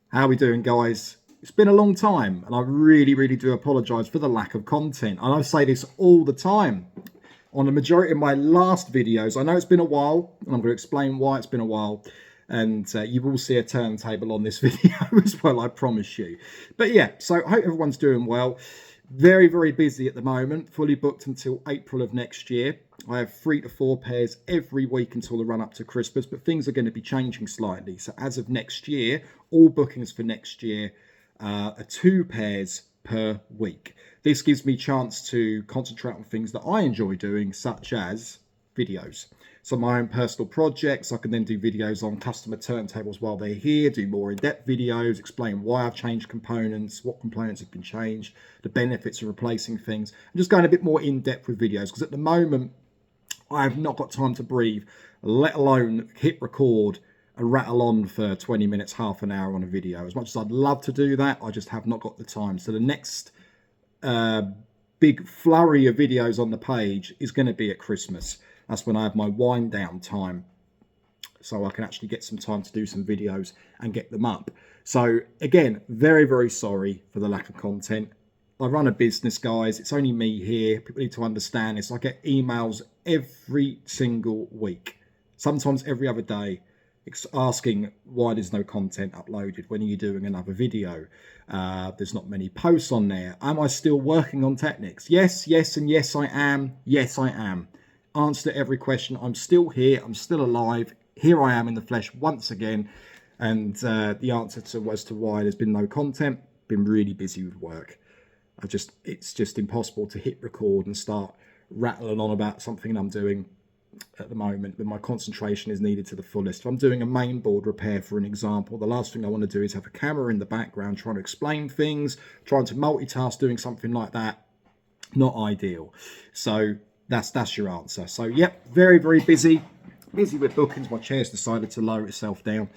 How are we doing, guys? It's been a long time, and I really do apologise for the lack of content. And I say this all the time on the majority of my last videos. I know it's been a while, and I'm going to explain why it's been a while. And you will see a turntable on this video as well, I promise you. But yeah, so I hope everyone's doing well. Very busy at the moment, fully booked until April of next year. I have 3 to 4 pairs every week until the run up to Christmas, but things are going to be changing slightly. So as of next year, all bookings for next year are 2 pairs per week. This gives me a chance to concentrate on things that I enjoy doing, such as videos. So my own personal projects, I can then do videos on customer turntables while they're here, do more in-depth videos, explain why I've changed components, what components have been changed, the benefits of replacing things, and just going a bit more in-depth with videos, because at the moment I have not got time to breathe, let alone hit record and rattle on for 20 minutes, half an hour on a video. As much as I'd love to do that, I just have not got the time. So the next big flurry of videos on the page is going to be at Christmas. That's when I have my wind down time, so I can actually get some time to do some videos and get them up. So again, very sorry for the lack of content. I run a business, guys. It's only me here. People need to understand this. I get emails every single week, sometimes every other day, asking why there's no content uploaded. When are you doing another video? There's not many posts on there. Am I still working on Technics? Yes, and yes I am. Yes I am. Answer to every question. I'm still here. I'm still alive. Here I am in the flesh once again. And the answer as to why there's been no content, been really busy with work. It's just impossible to hit record and start rattling on about something I'm doing at the moment, but my concentration is needed to the fullest. If I'm doing a mainboard repair, for an example, the last thing I want to do is have a camera in the background trying to explain things, trying to multitask doing something like that. Not ideal. So that's your answer. So yep, very busy with bookings. My chair's decided to lower itself down.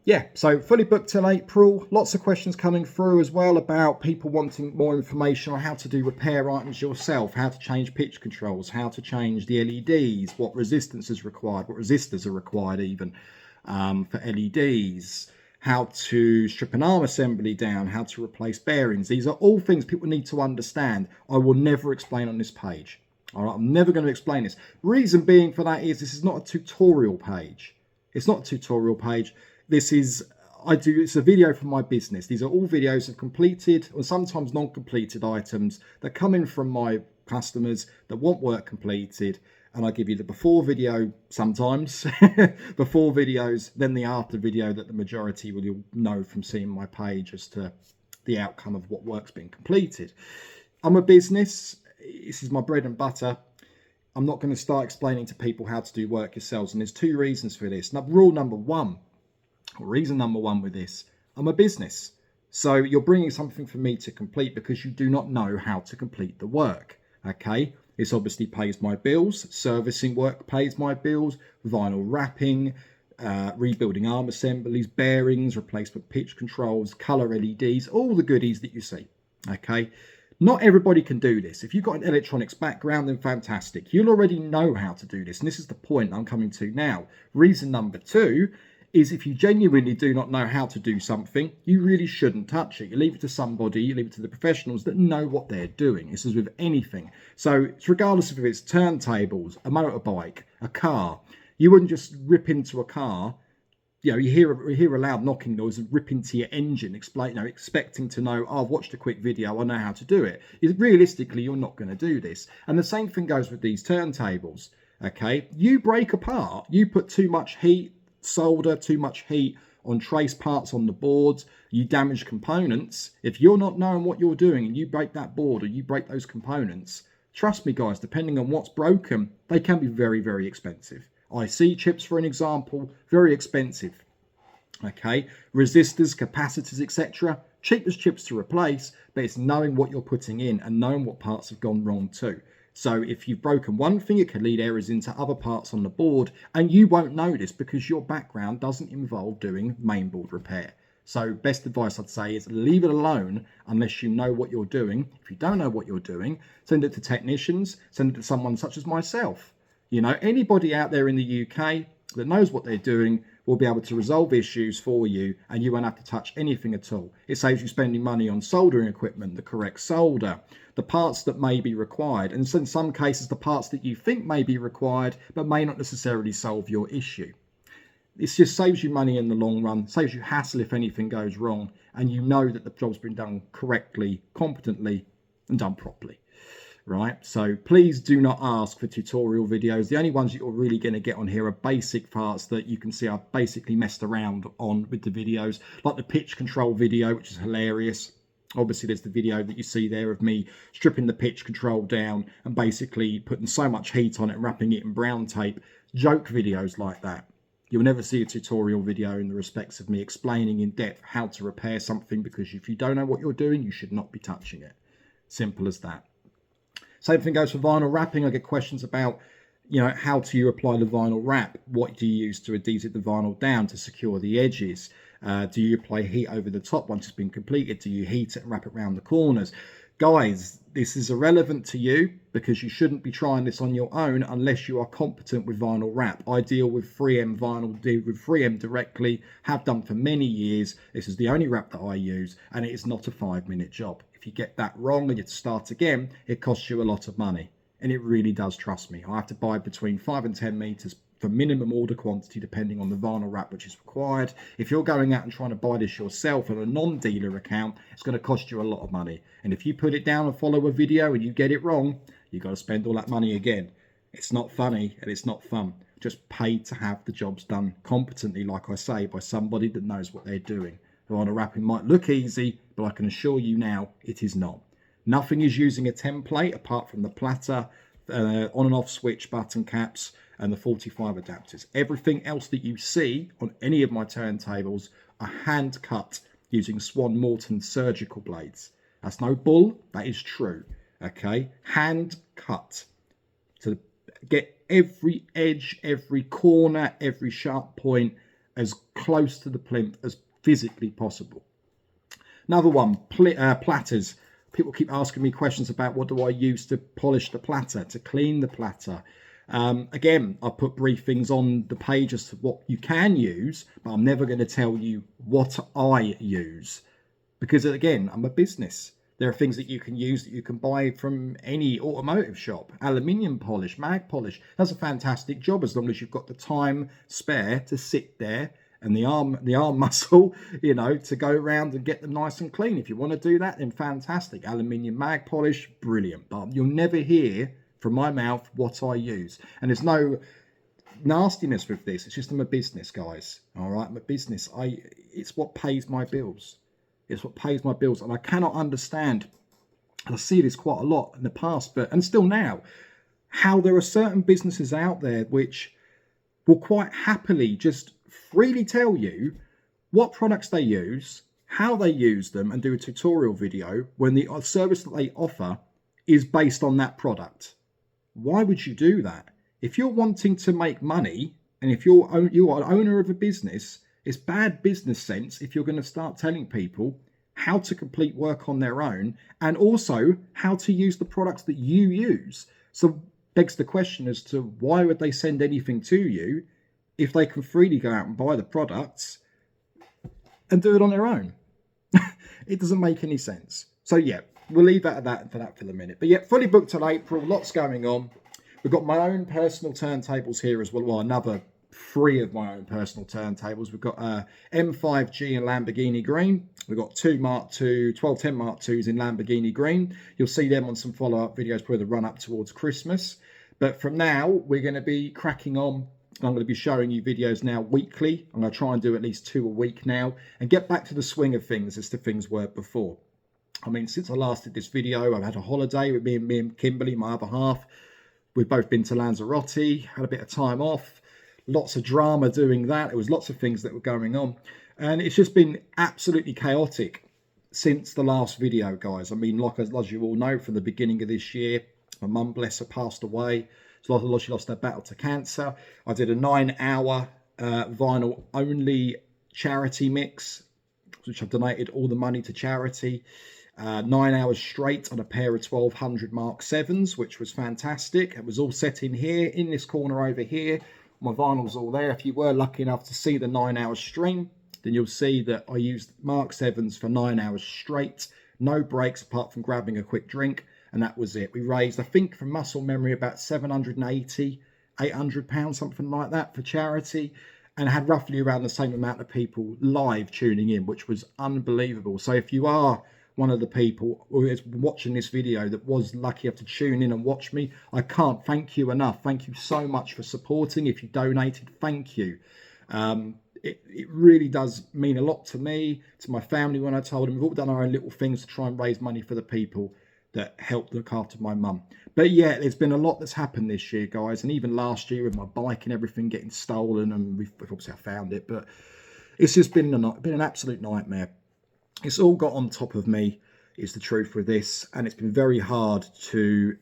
Yeah, so fully booked till April. Lots of questions coming through as well about people wanting more information on how to do repair items yourself, how to change pitch controls, how to change the LEDs, what resistance is required, what resistors are required even for LEDs, how to strip an arm assembly down, how to replace bearings. These are all things people need to understand. I will never explain on this page. All right, I'm never going to explain this. Reason being for that is this is not a tutorial page. It's not a tutorial page. It's a video for my business. These are all videos of completed or sometimes non-completed items that come in from my customers that want work completed. And I give you the before video sometimes, before videos, then the after video that the majority will know from seeing my page as to the outcome of what work's been completed. I'm a business. This is my bread and butter. I'm not going to start explaining to people how to do work yourselves. And there's 2 reasons for this. Now, reason number one with this, I'm a business. So you're bringing something for me to complete because you do not know how to complete the work. Okay. This obviously pays my bills. Servicing work pays my bills. Vinyl wrapping, rebuilding arm assemblies, bearings, replacement pitch controls, color LEDs, all the goodies that you see. Okay. Not everybody can do this. If you've got an electronics background, then fantastic. You'll already know how to do this. And this is the point I'm coming to now. Reason number 2 is if you genuinely do not know how to do something, you really shouldn't touch it. You leave it to somebody, you leave it to the professionals that know what they're doing. This is with anything. So it's regardless of if it's turntables, a motorbike, a car. You wouldn't just rip into a car. You know, you hear a loud knocking noise and rip into your engine, expecting to know, oh, I've watched a quick video, I know how to do it. Realistically, you're not going to do this. And the same thing goes with these turntables. Okay, you break apart, you put too much heat, solder, too much heat on trace parts on the boards, you damage components. If you're not knowing what you're doing and you break that board or you break those components, trust me, guys, depending on what's broken, they can be very expensive. IC chips, for an example, very expensive. Okay, resistors, capacitors, etc. Cheap as chips to replace, but it's knowing what you're putting in and knowing what parts have gone wrong too. So if you've broken one thing, it can lead errors into other parts on the board, and you won't know this because your background doesn't involve doing mainboard repair. So best advice I'd say is leave it alone unless you know what you're doing. If you don't know what you're doing, send it to technicians, send it to someone such as myself. You know, anybody out there in the UK that knows what they're doing will be able to resolve issues for you, and you won't have to touch anything at all. It saves you spending money on soldering equipment, the correct solder, the parts that may be required, and in some cases the parts that you think may be required but may not necessarily solve your issue. It just saves you money in the long run, saves you hassle if anything goes wrong, and you know that the job's been done correctly, competently, and done properly. Right, so please do not ask for tutorial videos. The only ones that you're really going to get on here are basic parts that you can see I've basically messed around on with the videos, like the pitch control video, which is hilarious. Obviously there's the video that you see there of me stripping the pitch control down and basically putting so much heat on it and wrapping it in brown tape. Joke videos like that. You'll never see a tutorial video in the respects of me explaining in depth how to repair something, because if you don't know what you're doing, you should not be touching it. Simple as that. Same thing goes for vinyl wrapping. I get questions about, how do you apply the vinyl wrap? What do you use to adhesive the vinyl down to secure the edges? Do you apply heat over the top once it's been completed? Do you heat it and wrap it around the corners? Guys, this is irrelevant to you because you shouldn't be trying this on your own unless you are competent with vinyl wrap. I deal with 3M vinyl, deal with 3M directly, have done for many years. This is the only wrap that I use, and it is not a 5-minute job. If you get that wrong and you have to start again, it costs you a lot of money. And it really does, trust me. I have to buy between 5 and 10 meters for minimum order quantity depending on the vinyl wrap which is required. If you're going out and trying to buy this yourself on a non-dealer account, it's going to cost you a lot of money. And if you put it down and follow a video and you get it wrong, you've got to spend all that money again. It's not funny and it's not fun. Just pay to have the jobs done competently, like I say, by somebody that knows what they're doing. Vinyl wrapping might look easy, but I can assure you now it is not. Nothing is using a template apart from the platter, on and off switch button caps, and the 45 adapters. Everything else that you see on any of my turntables are hand cut using Swan Morton surgical blades. That's no bull, that is true. Okay, hand cut to get every edge, every corner, every sharp point as close to the plinth as physically possible. Another one, platters. People keep asking me questions about what do I use to polish the platter, to clean the platter. Again, I put briefings on the page as to what you can use, but I'm never going to tell you what I use because, again, I'm a business. There are things that you can use that you can buy from any automotive shop. Aluminium polish, mag polish. That's a fantastic job as long as you've got the time spare to sit there and the arm muscle, to go around and get them nice and clean. If you want to do that, then fantastic. Aluminium mag polish, brilliant. But you'll never hear from my mouth what I use. And there's no nastiness with this. It's just I'm a business, guys. All right, I'm a business. It's what pays my bills. It's what pays my bills. And I cannot understand, and I see this quite a lot in the past, and still now, how there are certain businesses out there which will quite happily just freely tell you what products they use, how they use them, and do a tutorial video when the service that they offer is based on that product. Why would you do that? If you're wanting to make money, and if you are an owner of a business, it's bad business sense if you're going to start telling people how to complete work on their own and also how to use the products that you use. So begs the question as to why would they send anything to you if they can freely go out and buy the products and do it on their own? It doesn't make any sense. So yeah, we'll leave that at that for the minute. But yeah, fully booked till April, lots going on. We've got my own personal turntables here as well. Well, another 3 of my own personal turntables. We've got M5G in Lamborghini green. We've got 2 Mark II, 1210 Mark IIs in Lamborghini green. You'll see them on some follow-up videos, probably the run up towards Christmas. But from now, we're going to be cracking on. I'm going to be showing you videos now weekly. I'm going to try and do at least 2 a week now and get back to the swing of things as to things were before. I mean, since I last did this video, I've had a holiday with me and Kimberly, my other half. We've both been to Lanzarote, had a bit of time off, lots of drama doing that. There was lots of things that were going on. And it's just been absolutely chaotic since the last video, guys. I mean, like as you all know, from the beginning of this year, my mum, bless her, passed away. So she lost her battle to cancer. I did a 9-hour vinyl only charity mix, which I've donated all the money to charity. 9 hours straight on a pair of 1200 Mark 7s, which was fantastic. It was all set in here, in this corner over here, My vinyl's all there. If you were lucky enough to see the 9-hour stream, then you'll see that I used Mark Sevens for 9 hours straight, no breaks apart from grabbing a quick drink, and that was it. We raised, I think from muscle memory, about 780, 800 pounds, something like that, for charity, and had roughly around the same amount of people live tuning in, which was unbelievable. So if you are one of the people who is watching this video that was lucky enough to tune in and watch me, I can't thank you enough. Thank you so much for supporting. If you donated, thank you. It really does mean a lot to me, to my family. When I told them, we've all done our own little things to try and raise money for the people that helped look after my mum. But yeah, there's been a lot that's happened this year, guys, and even last year with my bike and everything getting stolen, and we've obviously I found it, but it's just been an absolute nightmare. It's all got on top of me, is the truth with this, and it's been very hard to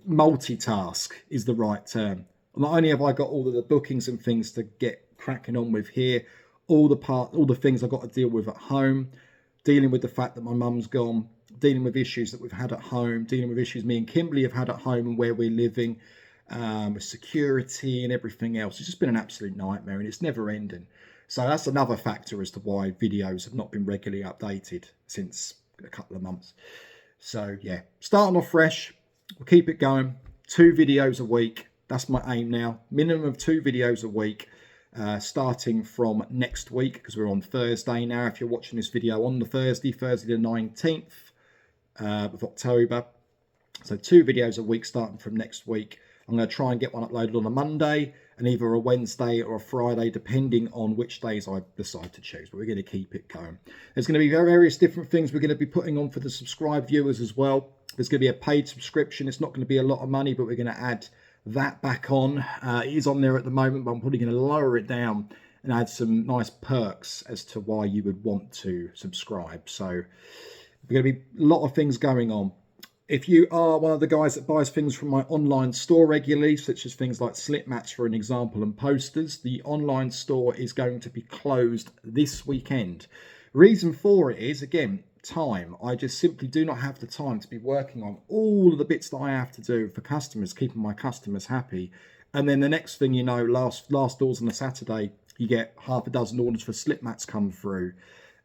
multitask, is the right term. Not only have I got all of the bookings and things to get cracking on with here, all the things I've got to deal with at home, dealing with the fact that my mum's gone, dealing with issues that we've had at home, dealing with issues me and Kimberly have had at home and where we're living, with security and everything else. It's just been an absolute nightmare, and it's never ending. So that's another factor as to why videos have not been regularly updated since a couple of months. So yeah, starting off fresh, we'll keep it going. 2 videos a week. That's my aim now. Minimum of 2 videos a week, starting from next week, because we're on Thursday now. If you're watching this video on the Thursday the 19th of October. So 2 videos a week starting from next week. I'm going to try and get one uploaded on a Monday and either a Wednesday or a Friday, depending on which days I decide to choose. But we're going to keep it going. There's going to be various different things we're going to be putting on for the subscribed viewers as well. There's going to be a paid subscription. It's not going to be a lot of money, but we're going to add that back on. It is on there at the moment, but I'm probably going to lower it down and add some nice perks as to why you would want to subscribe. So there's going to be a lot of things going on. If you are one of the guys that buys things from my online store regularly, such as things like slip mats for an example and posters, the online store is going to be closed this weekend. Reason for it is, again, time. I just simply do not have the time to be working on all of the bits that I have to do for customers, keeping my customers happy. And then the next thing you know, last doors on a Saturday, you get half a dozen orders for slip mats come through,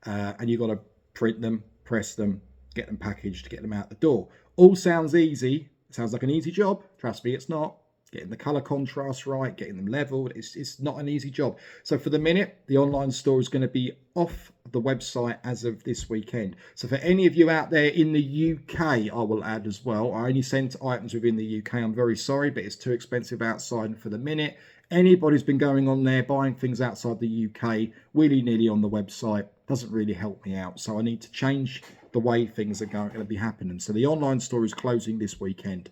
and you've got to print them, press them, get them packaged, get them out the door. All sounds easy. It sounds like an easy job. Trust me, it's not. Getting the color contrast right, getting them leveled, it's not an easy job. So for the minute, the online store is going to be off the website as of this weekend. So for any of you out there in the UK, I will add as well, I only send items within the UK. I'm very sorry, but it's too expensive outside. And for the minute, anybody's been going on there, buying things outside the UK, willy-nilly on the website, doesn't really help me out. So I need to change the way things are going to be happening. So the online store is closing this weekend.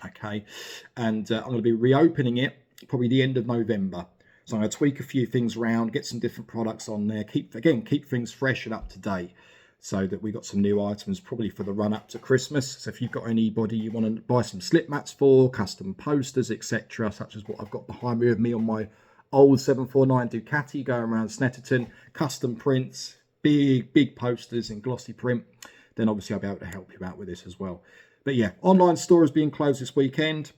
Okay, and I'm going to be reopening it probably the end of November. So I'm going to tweak a few things around, get some different products on there, keep things fresh and up to date, so that we got some new items probably for the run up to Christmas. So if you've got anybody you want to buy some slip mats for, custom posters, etc., such as what I've got behind me with me on my old 749 Ducati going around Snetterton, custom prints, big posters in glossy print, then obviously I'll be able to help you out with this as well. But yeah, online store is being closed this weekend.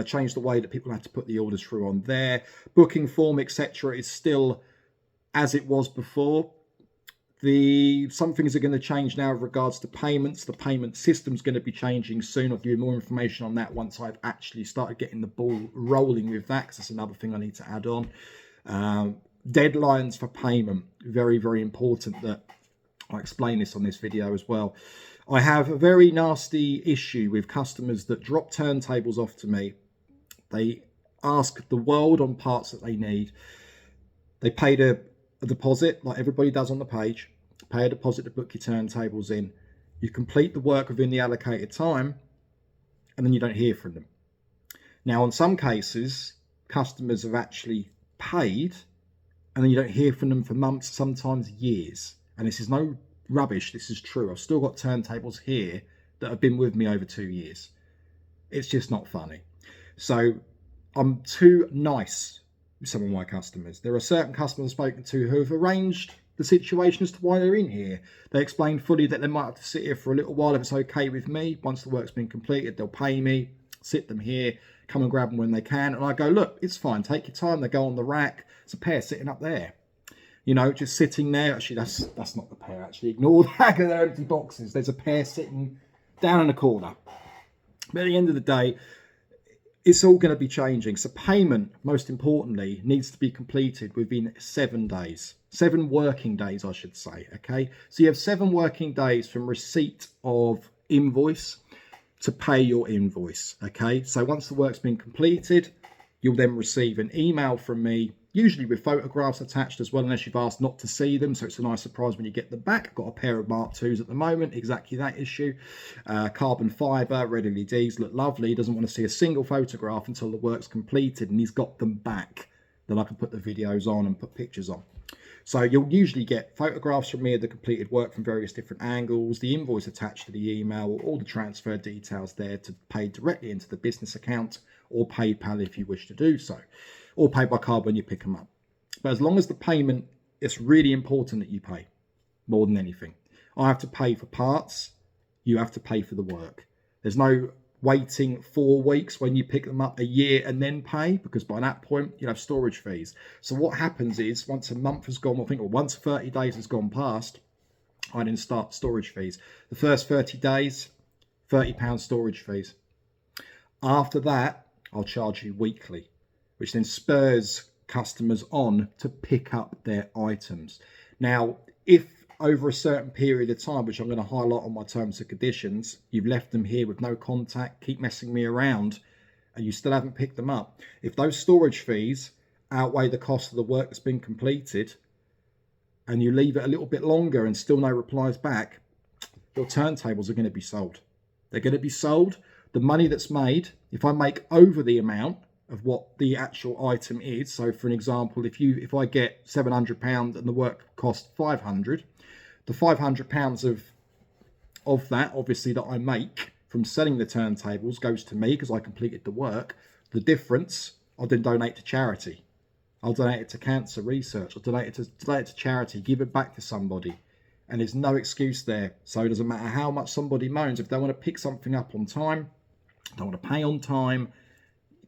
Changed the way that people have to put the orders through on there. Booking form, etc., is still as it was before. Some things are going to change now with regards to payments. The payment system is going to be changing soon. I'll give you more information on that once I've actually started getting the ball rolling with that, because that's another thing I need to add on. Deadlines for payment, very, very important that I explain this on this video as well. I have a very nasty issue with customers that drop turntables off to me. They ask the world on parts that they need. They paid a deposit, like everybody does on the page. Pay a deposit to book your turntables in. You complete the work within the allocated time, and then you don't hear from them. Now, in some cases, customers have actually paid, and then you don't hear from them for months, sometimes years. And this is no rubbish, this is true. I've still got turntables here that have been with me over 2 years. It's just not funny. So I'm too nice with some of my customers. There are certain customers I've spoken to who have arranged the situation as to why they're in here. They explain fully that they might have to sit here for a little while if it's okay with me. Once the work's been completed, they'll pay me, sit them here, come and grab them when they can. And I go, look, it's fine, take your time. They go on the rack. It's a pair sitting up there, you know, just sitting there. Actually, that's not the pair, actually. Ignore that, because they're empty boxes. There's a pair sitting down in the corner. But at the end of the day, it's all going to be changing. So payment, most importantly, needs to be completed within 7 days. 7 working days, I should say. Okay. So you have 7 working days from receipt of invoice to pay your invoice. Okay. So once the work's been completed, you'll then receive an email from me, usually with photographs attached as well, unless you've asked not to see them. So it's a nice surprise when you get them back. I've got a pair of Mark IIs at the moment, exactly that issue. Carbon fibre, red LEDs, look lovely. He doesn't want to see a single photograph until the work's completed and he's got them back. Then I can put the videos on and put pictures on. So you'll usually get photographs from me of the completed work from various different angles, the invoice attached to the email, all the transfer details there to pay directly into the business account, or PayPal if you wish to do so, or pay by card when you pick them up. But as long as the payment, it's really important that you pay more than anything. I have to pay for parts, you have to pay for the work. There's no waiting 4 weeks when you pick them up, a year and then pay, because by that point you'll have storage fees. So what happens is once a month has gone, I think, or once 30 days has gone past, I then start storage fees. The first 30 days, £30 storage fees. After that, I'll charge you weekly, which then spurs customers on to pick up their items. Now, if over a certain period of time, which I'm going to highlight on my terms and conditions, you've left them here with no contact, keep messing me around, and you still haven't picked them up, if those storage fees outweigh the cost of the work that's been completed, and you leave it a little bit longer and still no replies back, your turntables are going to be sold. They're going to be sold. The money that's made, if I make over the amount of what the actual item is, so for an example, if I get £700 and the work costs £500, the £500 of that, obviously, that I make from selling the turntables goes to me because I completed the work. The difference, I'll then donate to charity. I'll donate it to cancer research. I'll donate it to charity, give it back to somebody. And there's no excuse there. So it doesn't matter how much somebody moans. If they want to pick something up on time, don't want to pay on time,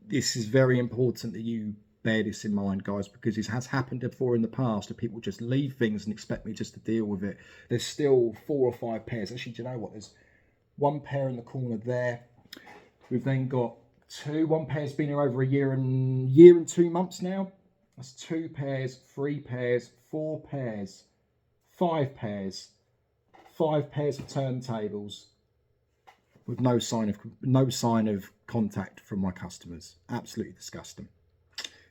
this is very important that you bear this in mind, guys, because this has happened before in the past, that people just leave things and expect me just to deal with it. There's still 4 or 5 pairs. Actually, do you know what? There's 1 pair in the corner there. We've then got 2. 1 pair's been here over a year and 2 months now. That's 2 pairs, 3 pairs, 4 pairs, 5 pairs, 5 pairs of turntables with no sign of contact from my customers. Absolutely disgusting.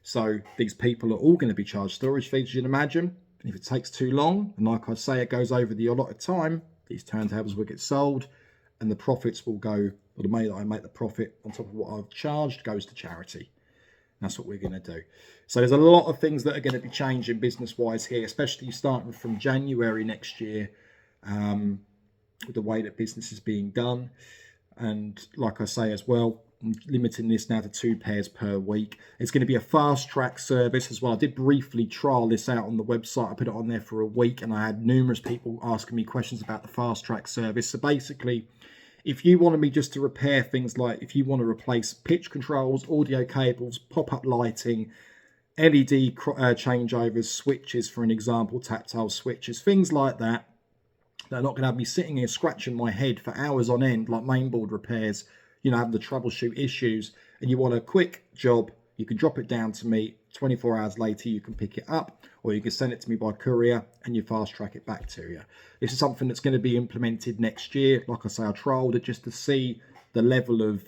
So these people are all going to be charged storage fees, as you'd imagine. And if it takes too long, and like I say, it goes over the allotted time, these turntables will get sold, and the profits will go, or the money that I make, the profit on top of what I've charged, goes to charity. That's what we're going to do. So there's a lot of things that are going to be changing business-wise here, especially starting from January next year, with the way that business is being done. And like I say as well, I'm limiting this now to 2 pairs per week. It's going to be a fast track service as well. I did briefly trial this out on the website. I put it on there for a week and I had numerous people asking me questions about the fast track service. So basically, if you wanted me just to repair things like, if you want to replace pitch controls, audio cables, pop-up lighting, LED changeovers, switches, for an example, tactile switches, things like that, they're not going to have me sitting here scratching my head for hours on end, like mainboard repairs, you know, having to troubleshoot issues, and you want a quick job, you can drop it down to me. 24 hours later, you can pick it up, or you can send it to me by courier and you fast track it back to you. This is something that's going to be implemented next year. Like I say, I trialed it just to see the level of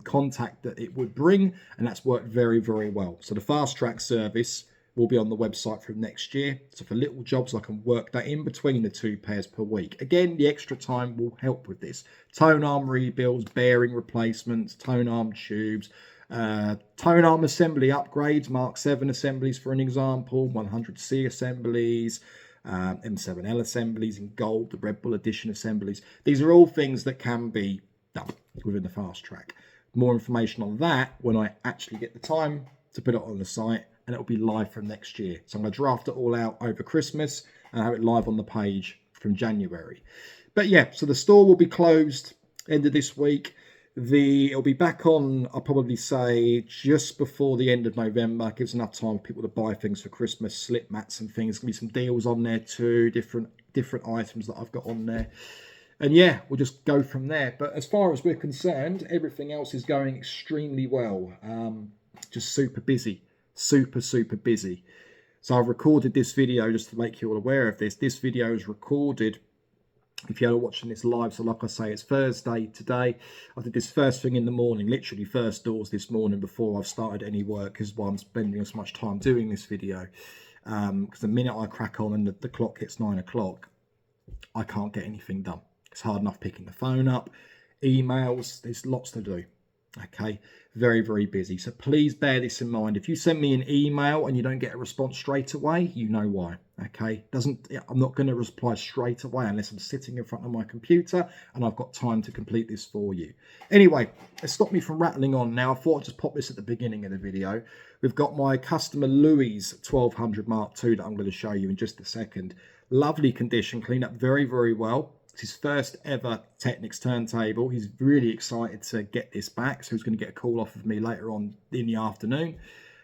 contact that it would bring, and that's worked very, very well. So the fast track service will be on the website from next year. So for little jobs, I can work that in between the 2 pairs per week. Again, the extra time will help with this. Tone arm rebuilds, bearing replacements, tone arm tubes, tone arm assembly upgrades, Mark 7 assemblies for an example, 100C assemblies, M7L assemblies in gold, the Red Bull Edition assemblies. These are all things that can be done within the fast track. More information on that when I actually get the time to put it on the site, and it'll be live from next year. So I'm going to draft it all out over Christmas and have it live on the page from January. But yeah, so the store will be closed end of this week. It'll be back on, I'll probably say, just before the end of November. Gives enough time for people to buy things for Christmas, slip mats and things. There's going to be some deals on there too, different items that I've got on there. And yeah, we'll just go from there. But as far as we're concerned, everything else is going extremely well. Just super busy, super busy. So I've recorded this video just to make you all aware of this. This video is recorded, if you're watching this live, so like I say, it's Thursday today. I did this first thing in the morning, literally first doors this morning before I've started any work, is why I'm spending so much time doing this video. Because the minute I crack on and the clock hits 9 o'clock, I can't get anything done. It's hard enough picking the phone up, emails, there's lots to do. Okay, very busy. So please bear this in mind. If you send me an email and you don't get a response straight away, you know why. Okay, I'm not going to reply straight away unless I'm sitting in front of my computer and I've got time to complete this for you. Anyway, let's stop me from rattling on now. I thought I'd just pop this at the beginning of the video. We've got my customer Louis 1200 Mark II that I'm going to show you in just a second. Lovely condition, cleaned up very well. It's his first ever Technics turntable. He's really excited to get this back, so he's going to get a call off of me later on in the afternoon,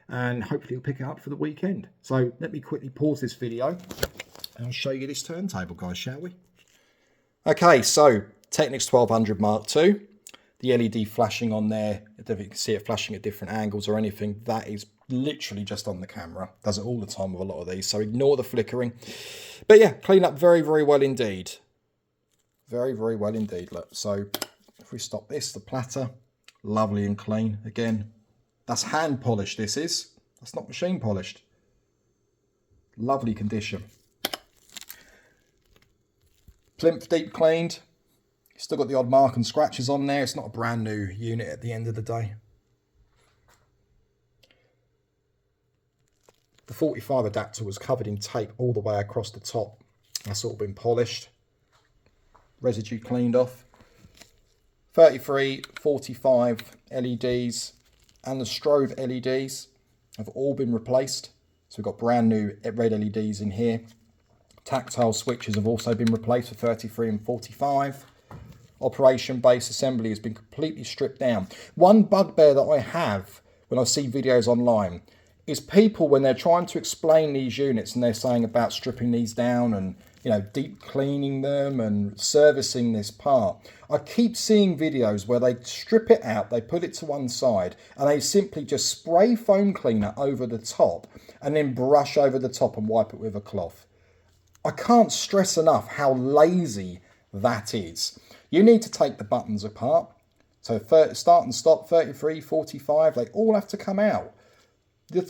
and hopefully he'll pick it up for the weekend. So let me quickly pause this video and I'll show you this turntable, guys, shall we? Okay, so Technics 1200 Mark II. The LED flashing on there, I don't know if you can see it flashing at different angles or anything. That is literally just on the camera. Does it all the time with a lot of these, so ignore the flickering. But yeah, clean up very well indeed. Very well indeed. Look, so if we stop this, the platter, lovely and clean. Again, that's hand polished, this is. That's not machine polished. Lovely condition. Plinth deep cleaned. Still got the odd mark and scratches on there. It's not a brand new unit at the end of the day. The 45 adapter was covered in tape all the way across the top. That's all been polished. Residue cleaned off. 33, 45 LEDs and the strobe LEDs have all been replaced. So we've got brand new red LEDs in here. Tactile switches have also been replaced for 33 and 45. Operation base assembly has been completely stripped down. One bugbear that I have when I see videos online is people, when they're trying to explain these units and they're saying about stripping these down and, you know, deep cleaning them and servicing this part. I keep seeing videos where they strip it out, they put it to one side, and they simply just spray foam cleaner over the top and then brush over the top and wipe it with a cloth. I can't stress enough how lazy that is. You need to take the buttons apart. So start and stop, 33, 45, they all have to come out. The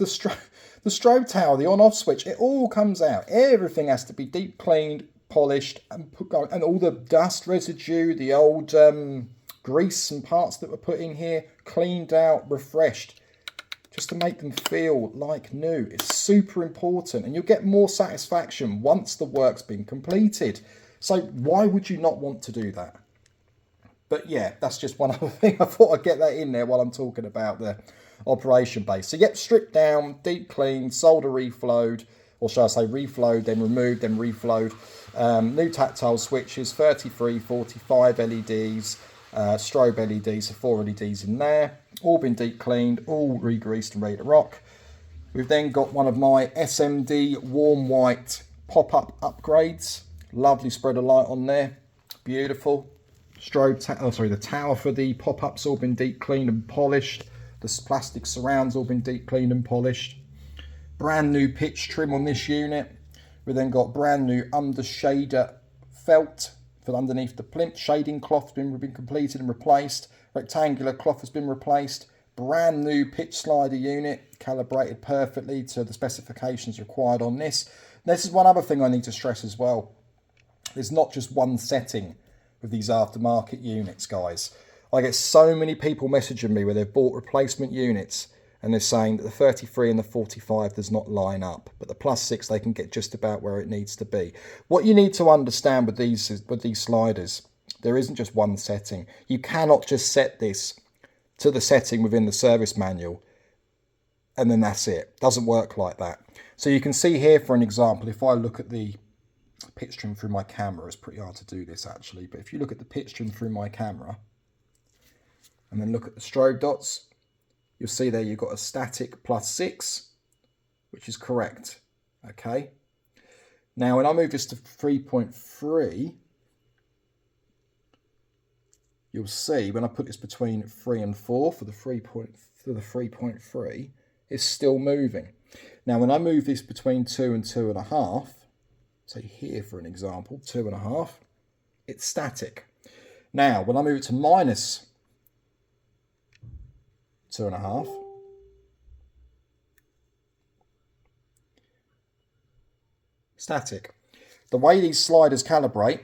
strobe tower, the on-off switch, it all comes out. Everything has to be deep cleaned, polished, and and all the dust residue, the old grease and parts that were put in here, cleaned out, refreshed, just to make them feel like new. It's super important, and you'll get more satisfaction once the work's been completed. So why would you not want to do that? But yeah, that's just one other thing. I thought I'd get that in there while I'm talking about the operation base. So yep, stripped down, deep cleaned, solder reflowed, or shall I say reflowed, then removed, then reflowed. New tactile switches, 33, 45 LEDs, strobe LEDs, so 4 LEDs in there. All been deep cleaned, all re-greased and ready to rock. We've then got one of my SMD warm white pop-up upgrades. Lovely spread of light on there, beautiful. The tower for the pop-up's all been deep cleaned and polished. The plastic surrounds all been deep cleaned and polished. Brand new pitch trim on this unit. We then got brand new under shader felt for underneath the plinth. Shading cloth has been completed and replaced. Rectangular cloth has been replaced. Brand new pitch slider unit, calibrated perfectly to the specifications required on this. This is one other thing I need to stress as well. There's not just one setting with these aftermarket units, guys. I get so many people messaging me where they've bought replacement units and they're saying that the 33 and the 45 does not line up, but the +6 they can get just about where it needs to be. What you need to understand with these sliders, there isn't just one setting. You cannot just set this to the setting within the service manual and then that's it. It doesn't work like that. So you can see here, for an example, if I look at the pitch trim through my camera, it's pretty hard to do this actually, but if you look at the pitch trim through my camera, and then look at the strobe dots, you'll see there you've got a static +6, which is correct. Okay. Now, when I move this to 3.3, you'll see when I put this between 3 and 4 for the 3.3, it's still moving. Now, when I move this between 2 and 2.5, say here for an example, 2.5, it's static. Now, when I move it to -2.5, static. The way these sliders calibrate,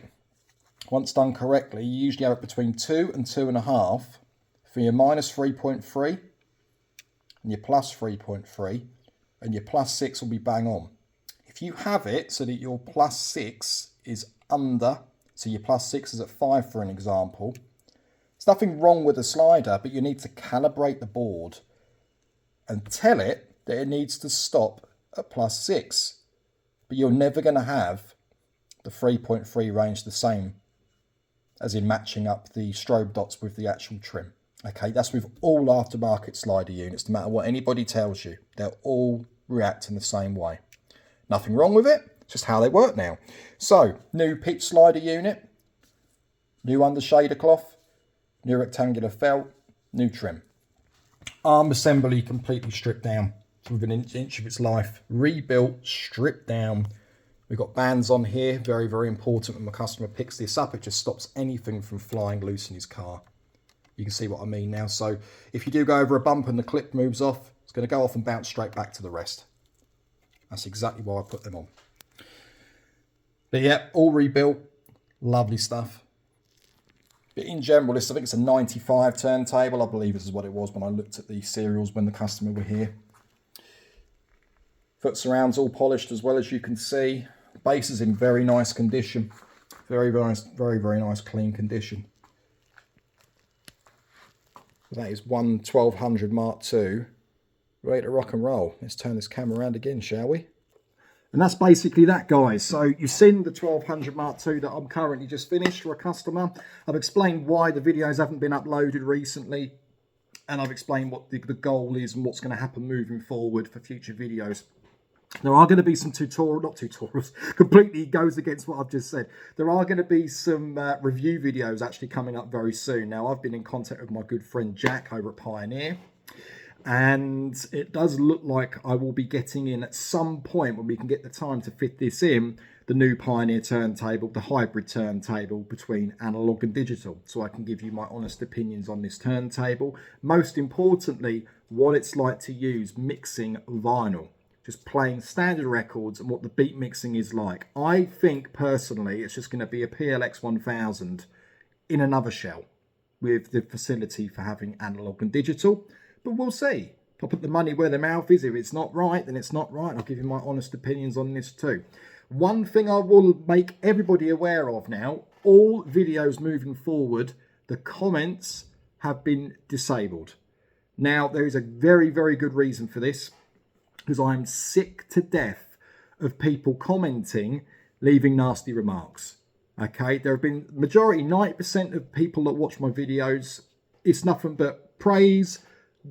once done correctly, you usually have it between 2 and 2.5 for your -3.3 and your +3.3, and your +6 will be bang on. If you have it so that your +6 is under, so your +6 is at 5 for an example, there's nothing wrong with the slider, but you need to calibrate the board and tell it that it needs to stop at +6. But you're never going to have the 3.3 range the same as in matching up the strobe dots with the actual trim. Okay, that's with all aftermarket slider units. No matter what anybody tells you, they'll all react in the same way. Nothing wrong with it, it's just how they work now. So, new pitch slider unit, new undershader cloth, new rectangular felt, new trim. Arm assembly completely stripped down within an inch of its life. Rebuilt, stripped down. We've got bands on here, very, very important. When my customer picks this up, it just stops anything from flying loose in his car. You can see what I mean now. So if you do go over a bump and the clip moves off, it's going to go off and bounce straight back to the rest. That's exactly why I put them on. But yeah, all rebuilt. Lovely stuff. But in general, I think it's a 95 turntable. I believe this is what it was when I looked at the serials when the customer were here. Foot surrounds all polished as well, as you can see. The base is in very nice condition. Very nice, very, very nice clean condition. That is one 1200 Mark II. Ready to rock and roll. Let's turn this camera around again, shall we? And that's basically that, guys. So you've seen the 1200 Mark II that I'm currently just finished for a customer. I've explained why the videos haven't been uploaded recently. And I've explained what the goal is and what's going to happen moving forward for future videos. There are going to be some tutorials, completely goes against what I've just said. There are going to be some review videos actually coming up very soon. Now, I've been in contact with my good friend Jack over at Pioneer. And it does look like I will be getting in at some point when we can get the time to fit this in, the new Pioneer turntable, the hybrid turntable between analog and digital. So I can give you my honest opinions on this turntable. Most importantly, what it's like to use mixing vinyl. Just playing standard records and what the beat mixing is like. I think personally it's just going to be a PLX 1000 in another shell with the facility for having analog and digital. But we'll see. I'll put the money where the mouth is. If it's not right, then it's not right. I'll give you my honest opinions on this too. One thing I will make everybody aware of now, all videos moving forward, the comments have been disabled. Now, there is a very, very good reason for this, because I'm sick to death of people commenting, leaving nasty remarks. Okay, there have been majority, 90% of people that watch my videos, it's nothing but praise,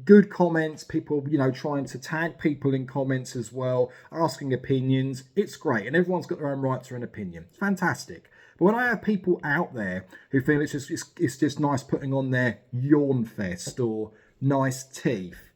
good comments, people, you know, trying to tag people in comments as well, asking opinions. It's great, and everyone's got their own right to an opinion. It's fantastic. But when I have people out there who feel it's just nice putting on their yawn fest or nice teeth,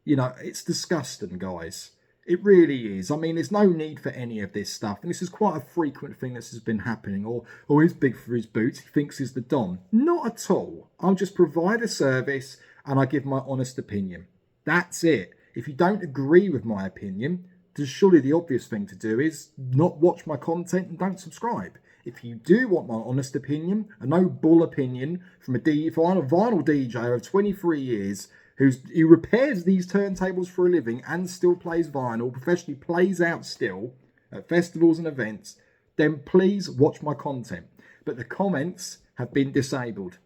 you know, it's disgusting, guys. It really is. I mean, there's no need for any of this stuff. And this is quite a frequent thing that has been happening. Or he's big for his boots. He thinks he's the Don. Not at all. I'll just provide a service and I give my honest opinion. That's it. If you don't agree with my opinion, then surely the obvious thing to do is not watch my content and don't subscribe. If you do want my honest opinion, a no bull opinion from a vinyl DJ of 23 years, who repairs these turntables for a living and still plays vinyl, professionally plays out still at festivals and events, then please watch my content. But the comments have been disabled.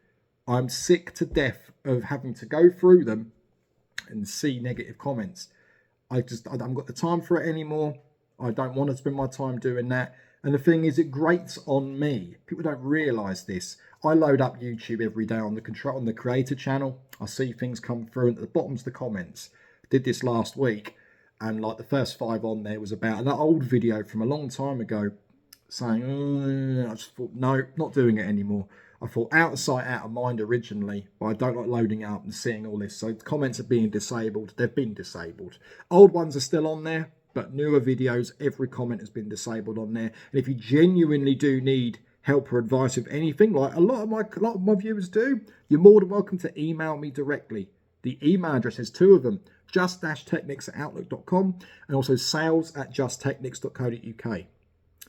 I'm sick to death of having to go through them and see negative comments. I haven't got the time for it anymore. I don't want to spend my time doing that. And the thing is, it grates on me. People don't realise this. I load up YouTube every day on the creator channel. I see things come through, and at the bottom's the comments. I did this last week, and like the first 5 on there was about that old video from a long time ago, saying, I just thought, no, not doing it anymore. I thought out of sight, out of mind originally, but I don't like loading it up and seeing all this. So the comments are being disabled. They've been disabled. Old ones are still on there, but newer videos, every comment has been disabled on there. And if you genuinely do need help or advice with anything, like a lot of my viewers do, you're more than welcome to email me directly. The email address is 2 of them, just-technics@outlook.com and also sales@justtechnics.co.uk.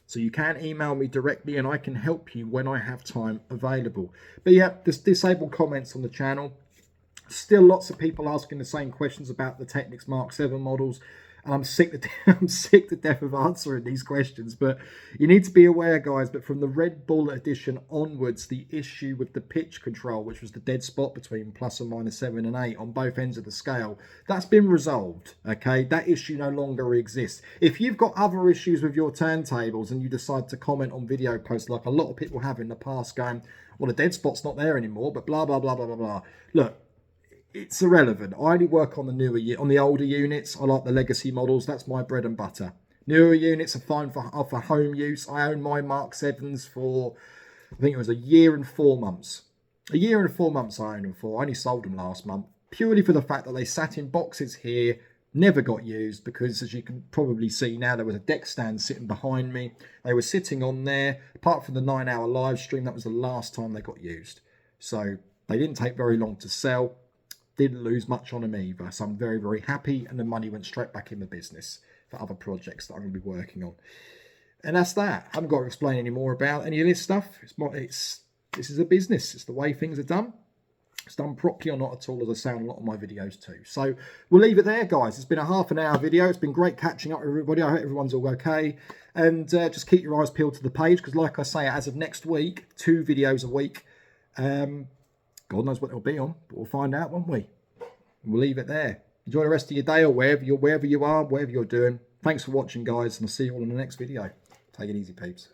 So you can email me directly and I can help you when I have time available. But yeah, there's disabled comments on the channel. Still lots of people asking the same questions about the Technics Mark 7 models. And I'm sick to death of answering these questions. But you need to be aware, guys, but from the Red Bull edition onwards, the issue with the pitch control, which was the dead spot between plus or minus 7 and 8 on both ends of the scale, that's been resolved, okay? That issue no longer exists. If you've got other issues with your turntables and you decide to comment on video posts like a lot of people have in the past going, well, the dead spot's not there anymore, but blah, blah, blah, blah, blah, blah. Look, it's irrelevant. I only work on the older units. I like the legacy models. That's my bread and butter. Newer units are fine for home use. I own my Mark 7s for, I think it was a year and 4 months. A year and 4 months I owned them for. I only sold them last month, purely for the fact that they sat in boxes here, never got used, because as you can probably see now, there was a deck stand sitting behind me. They were sitting on there. Apart from the 9-hour live stream, that was the last time they got used. So they didn't take very long to sell. Didn't lose much on them either, so I'm very, very happy, and the money went straight back in the business for other projects that I'm going to be working on. And that's that. I haven't got to explain any more about any of this stuff. This is a business. It's the way things are done. It's done properly or not at all, as I say on a lot of my videos too. So we'll leave it there, guys. It's been a half an hour video. It's been great catching up with everybody. I hope everyone's all okay. And just keep your eyes peeled to the page, because like I say, as of next week, 2 videos a week. God knows what they'll be on, but we'll find out, won't we? We'll leave it there. Enjoy the rest of your day, or wherever you are, whatever you're doing. Thanks for watching, guys, and I'll see you all in the next video. Take it easy, peeps.